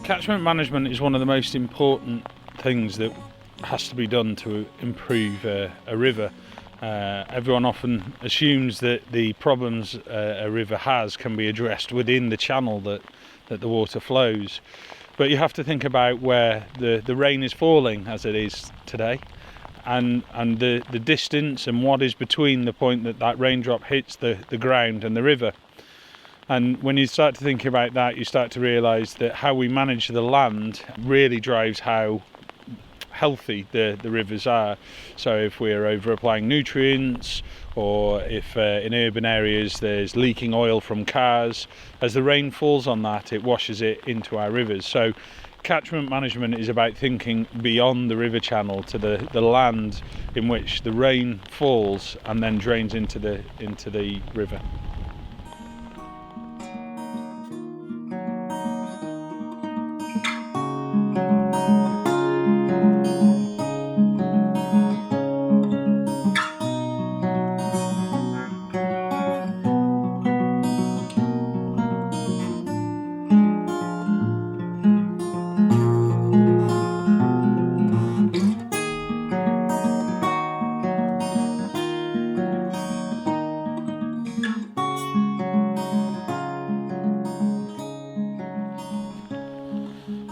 Catchment management is one of the most important things that has to be done to improve a river. Everyone often assumes that the problems a river has can be addressed within the channel that the water flows, but you have to think about where the rain is falling, as it is today, and the distance and what is between the point that raindrop hits the ground and the river. And when you start to think about that, you start to realise that how we manage the land really drives how healthy the rivers are. So if we're over applying nutrients, or if in urban areas there's leaking oil from cars, as the rain falls on that, it washes it into our rivers. So catchment management is about thinking beyond the river channel to the land in which the rain falls and then drains into the river.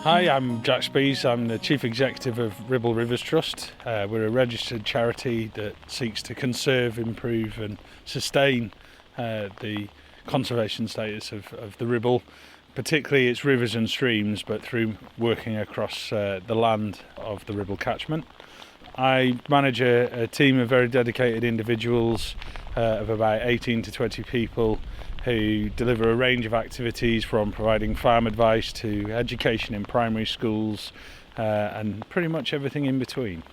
Hi, I'm Jack Spees. I'm the Chief Executive of Ribble Rivers Trust. We're a registered charity that seeks to conserve, improve and sustain the conservation status of the Ribble, particularly its rivers and streams, but through working across the land of the Ribble Catchment. I manage a team of very dedicated individuals of about 18 to 20 people who deliver a range of activities, from providing farm advice to education in primary schools and pretty much everything in between.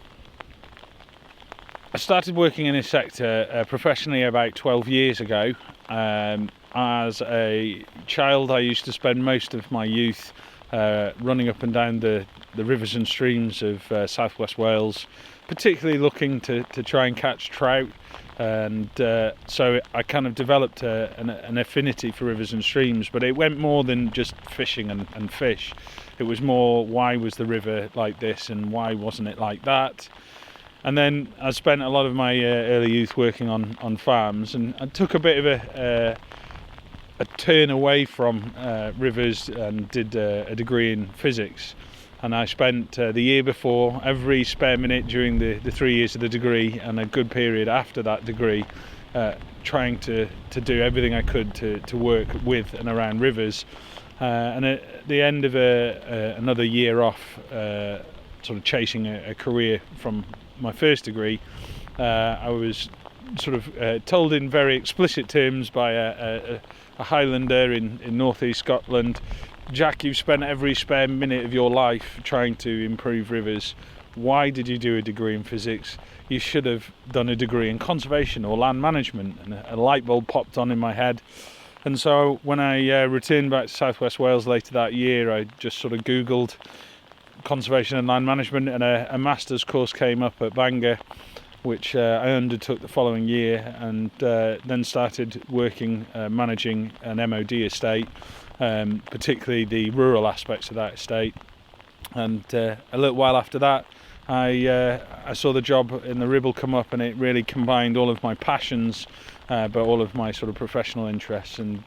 I started working in this sector professionally about 12 years ago. As a child, I used to spend most of my youth running up and down the rivers and streams of southwest Wales, particularly looking to try and catch trout. And so I kind of developed an affinity for rivers and streams, but it went more than just fishing and fish. It was more, why was the river like this and why wasn't it like that? And then I spent a lot of my early youth working on farms, and I took a bit of a turn away from rivers and did a degree in physics. And I spent the year before, every spare minute during the 3 years of the degree and a good period after that degree, trying to do everything I could to work with and around rivers. And at the end of another year off, sort of chasing a career from my first degree, I was sort of told in very explicit terms by a Highlander in northeast Scotland, Jack, you've spent every spare minute of your life trying to improve rivers. Why did you do a degree in physics? You should have done a degree in conservation or land management. And a light bulb popped on in my head. And so when I returned back to southwest Wales later that year, I just sort of Googled conservation and land management, and a master's course came up at Bangor, which I undertook the following year, and then started working managing an MOD estate, particularly the rural aspects of that estate. And a little while after that, I saw the job in the Ribble come up, and it really combined all of my passions, but all of my sort of professional interests, and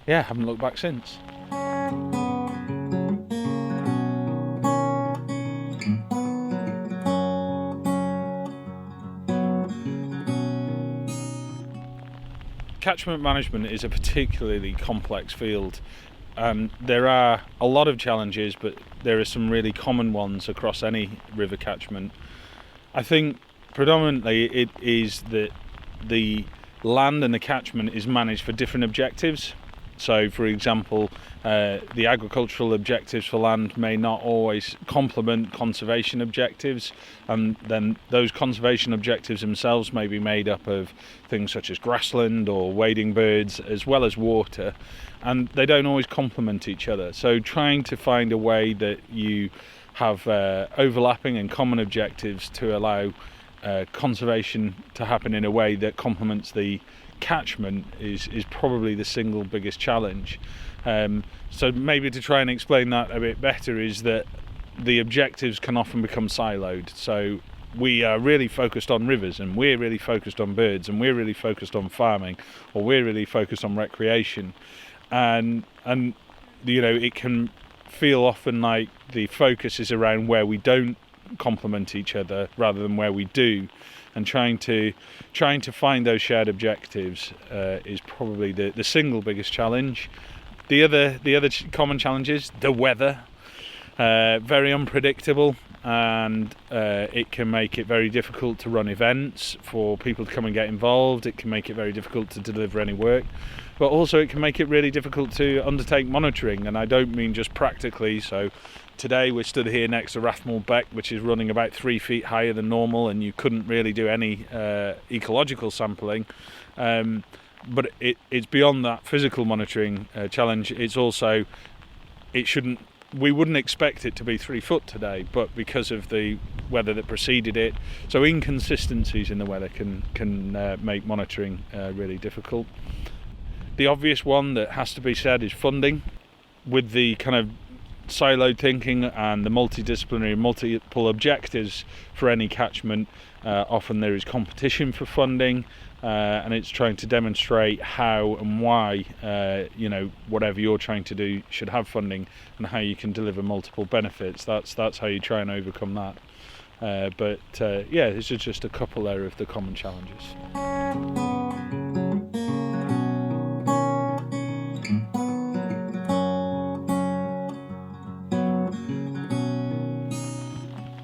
haven't looked back since. Catchment management is a particularly complex field. There are a lot of challenges, but there are some really common ones across any river catchment. I think predominantly it is that the land and the catchment is managed for different objectives. So, for example, the agricultural objectives for land may not always complement conservation objectives, and then those conservation objectives themselves may be made up of things such as grassland or wading birds as well as water, and they don't always complement each other. So trying to find a way that you have overlapping and common objectives to allow conservation to happen in a way that complements the catchment is probably the single biggest challenge. So maybe to try and explain that a bit better is that the objectives can often become siloed. So we are really focused on rivers, and we're really focused on birds, and we're really focused on farming, or we're really focused on recreation, and you know, it can feel often like the focus is around where we don't complement each other rather than where we do, and trying to find those shared objectives is probably the single biggest challenge. The other common challenge is the weather. Very unpredictable, and it can make it very difficult to run events for people to come and get involved. It can make it very difficult to deliver any work, but also it can make it really difficult to undertake monitoring, and I don't mean just practically. So today we're stood here next to Rathmore Beck, which is running about 3 feet higher than normal, and you couldn't really do any ecological sampling. But it's beyond that physical monitoring challenge. It's also, we wouldn't expect it to be 3 foot today, but because of the weather that preceded it, so inconsistencies in the weather can make monitoring really difficult. The obvious one that has to be said is funding. With the kind of siloed thinking and the multidisciplinary multiple objectives for any catchment, often there is competition for funding, and it's trying to demonstrate how and why you know, whatever you're trying to do should have funding, and how you can deliver multiple benefits. That's how you try and overcome that. But yeah, this is just a couple there of the common challenges.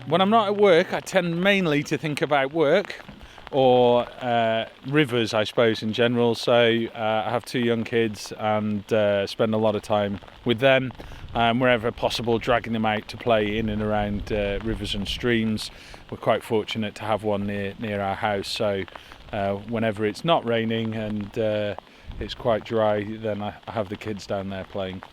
When I'm not at work, I tend mainly to think about work, or rivers, I suppose, in general. So I have 2 young kids, and spend a lot of time with them, wherever possible, dragging them out to play in and around rivers and streams. We're quite fortunate to have one near our house, so whenever it's not raining and it's quite dry, then I have the kids down there playing.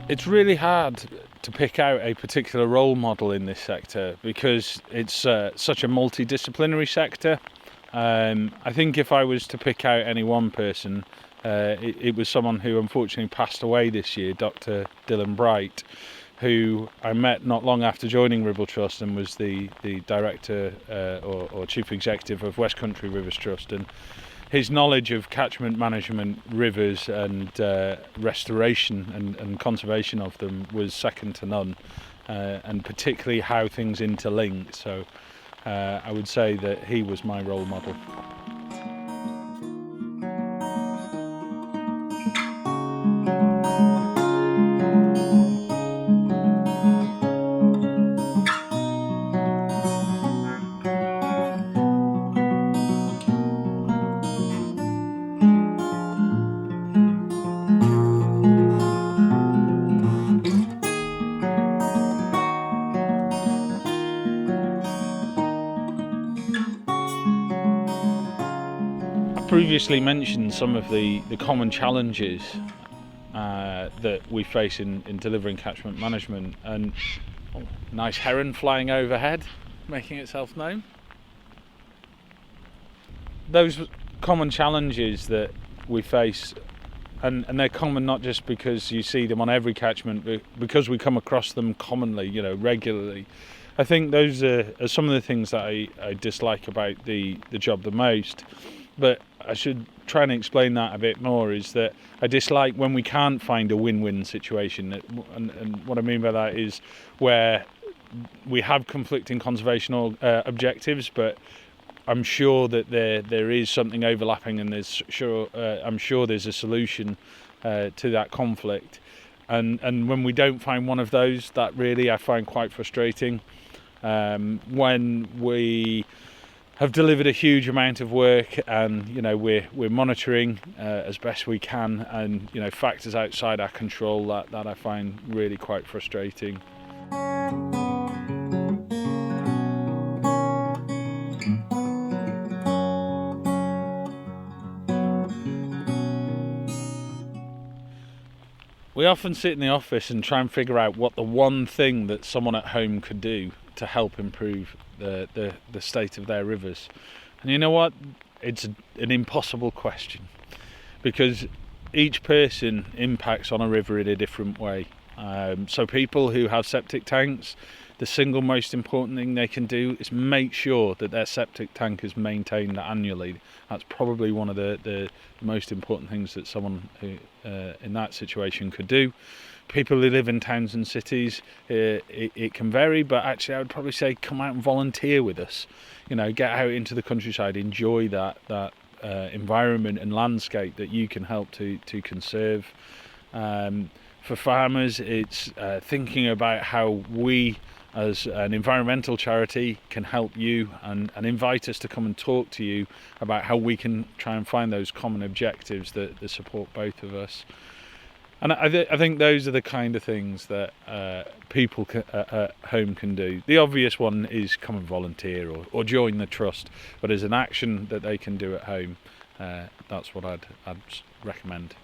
It's really hard to pick out a particular role model in this sector because it's such a multidisciplinary sector. I think if I was to pick out any one person, it was someone who unfortunately passed away this year, Dr. Dylan Bright, who I met not long after joining Ribble Trust, and was the director or chief executive of West Country Rivers Trust. And his knowledge of catchment management, rivers, and restoration and conservation of them was second to none, and particularly how things interlink. So I would say that he was my role model. Previously mentioned some of the common challenges that we face in delivering catchment management, and nice heron flying overhead, making itself known. Those common challenges that we face, and they're common not just because you see them on every catchment, but because we come across them commonly, you know, regularly. I think those are some of the things that I dislike about the job the most. But I should try and explain that a bit more, is that I dislike when we can't find a win-win situation. And what I mean by that is where we have conflicting conservation objectives, but I'm sure that there is something overlapping, and I'm sure there's a solution to that conflict. and when we don't find one of those, that really I find quite frustrating. When we have delivered a huge amount of work, and we're monitoring as best we can, and factors outside our control, that I find really quite frustrating. We often sit in the office and try and figure out what the one thing that someone at home could do to help improve the state of their rivers. And you know what? It's an impossible question, because each person impacts on a river in a different way. So people who have septic tanks, the single most important thing they can do is make sure that their septic tank is maintained annually. That's probably one of the most important things that someone who in that situation could do. People who live in towns and cities, it can vary, but actually I would probably say come out and volunteer with us. Get out into the countryside, enjoy that environment and landscape that you can help to conserve. For farmers, it's thinking about how we as an environmental charity can help you, and invite us to come and talk to you about how we can try and find those common objectives that support both of us. And I think those are the kind of things that people at home can do. The obvious one is come and volunteer or join the trust, but as an action that they can do at home, that's what I'd recommend.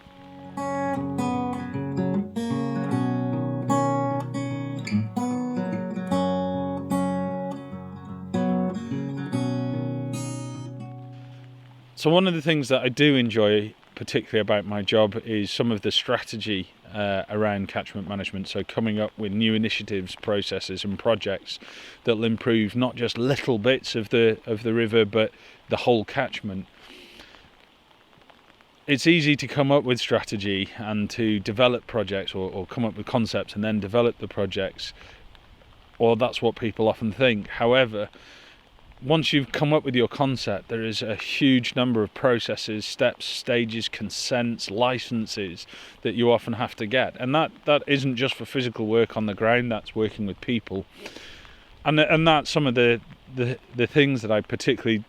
So one of the things that I do enjoy particularly about my job is some of the strategy around catchment management. So coming up with new initiatives, processes and projects that will improve not just little bits of the river, but the whole catchment. It's easy to come up with strategy and to develop projects, or come up with concepts and then develop the projects, or that's what people often think. However, once you've come up with your concept, there is a huge number of processes, steps, stages, consents, licenses that you often have to get. And that isn't just for physical work on the ground, that's working with people. And that's some of the things that I particularly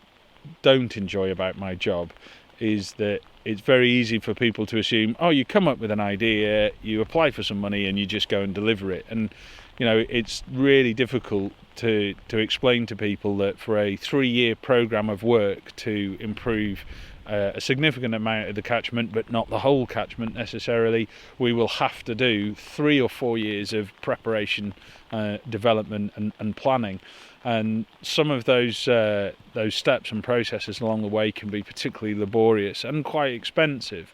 don't enjoy about my job, is that it's very easy for people to assume, oh, you come up with an idea, you apply for some money and you just go and deliver it. And it's really difficult to explain to people that for a 3-year programme of work to improve a significant amount of the catchment, but not the whole catchment necessarily, we will have to do 3 or 4 years of preparation, development and planning. And some of those steps and processes along the way can be particularly laborious and quite expensive.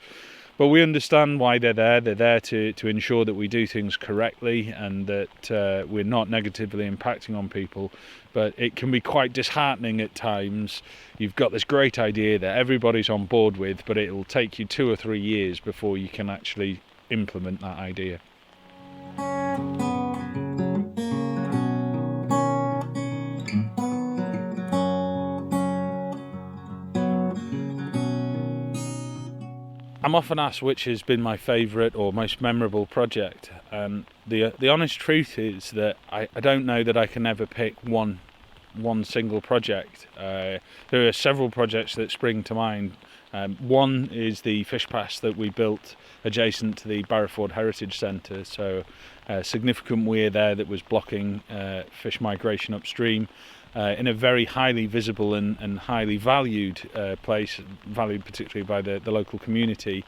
But we understand why they're there. They're there to ensure that we do things correctly and that we're not negatively impacting on people. But it can be quite disheartening at times. You've got this great idea that everybody's on board with, but it will take you 2 or 3 years before you can actually implement that idea. I'm often asked which has been my favourite or most memorable project, and the honest truth is that I don't know that I can ever pick one single project. There are several projects that spring to mind. One is the fish pass that we built adjacent to the Barrowford Heritage Centre, so a significant weir there that was blocking fish migration upstream. In a very highly visible and highly valued place, valued particularly by the local community.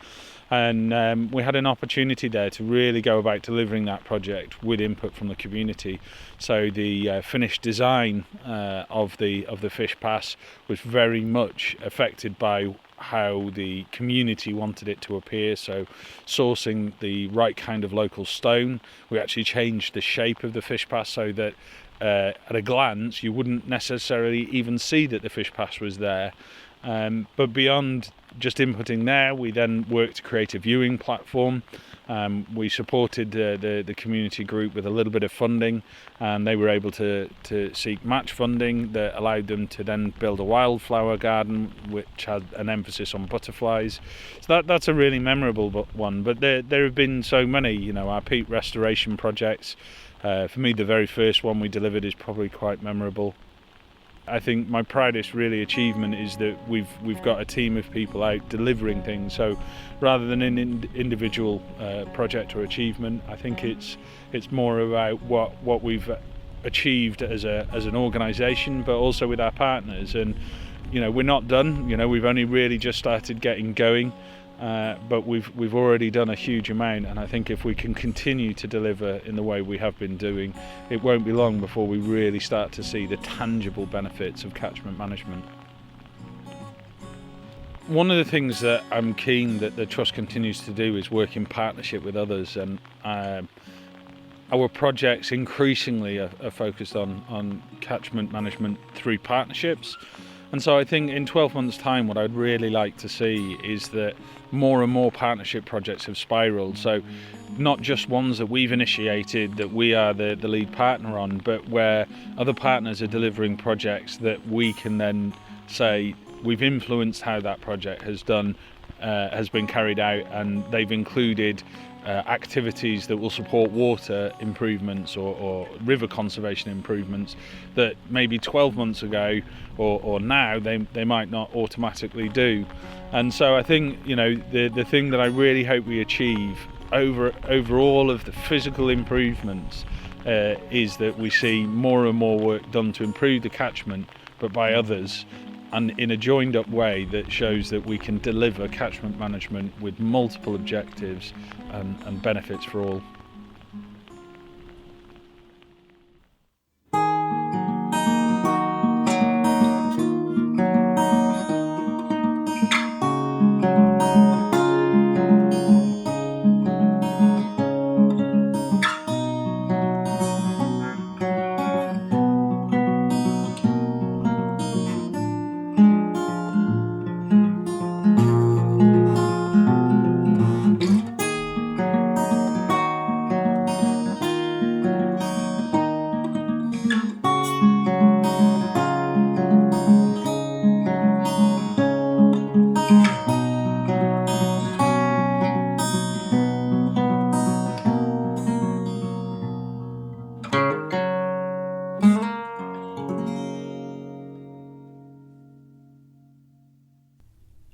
And we had an opportunity there to really go about delivering that project with input from the community. So the finished design of the fish pass was very much affected by how the community wanted it to appear. So sourcing the right kind of local stone, we actually changed the shape of the fish pass so that at a glance you wouldn't necessarily even see that the fish pass was there. But beyond just inputting there, we then worked to create a viewing platform We supported the community group with a little bit of funding, and they were able to seek match funding that allowed them to then build a wildflower garden which had an emphasis on butterflies. So that's a really memorable one, but there have been so many, our peat restoration projects. For me, the very first one we delivered is probably quite memorable. I think my proudest really achievement is that we've got a team of people out delivering things. So rather than an individual project or achievement, I think it's more about what we've achieved as an organisation, but also with our partners. And we're not done. We've only really just started getting going. But we've already done a huge amount, and I think if we can continue to deliver in the way we have been doing, it won't be long before we really start to see the tangible benefits of catchment management. One of the things that I'm keen that the Trust continues to do is work in partnership with others, and our projects increasingly are focused on catchment management through partnerships. And so I think in 12 months' time, what I'd really like to see is that more and more partnership projects have spiralled. So not just ones that we've initiated, that we are the lead partner on, but where other partners are delivering projects that we can then say we've influenced how that project has been carried out, and they've included activities that will support water improvements or river conservation improvements that maybe 12 months ago or now they might not automatically do. And so I think the thing that I really hope we achieve over all of the physical improvements is that we see more and more work done to improve the catchment, but by others, and in a joined up way that shows that we can deliver catchment management with multiple objectives and benefits for all.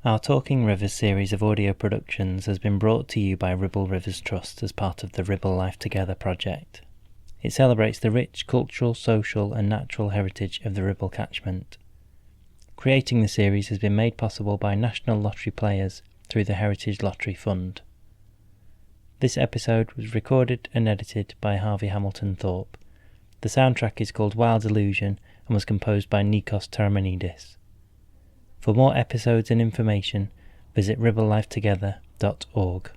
Our Talking Rivers series of audio productions has been brought to you by Ribble Rivers Trust as part of the Ribble Life Together project. It celebrates the rich cultural, social and natural heritage of the Ribble Catchment. Creating the series has been made possible by National Lottery players through the Heritage Lottery Fund. This episode was recorded and edited by Harvey Hamilton Thorpe. The soundtrack is called Wild Illusion and was composed by Nikos Taramanidis. For more episodes and information, visit ribblelifetogether.org.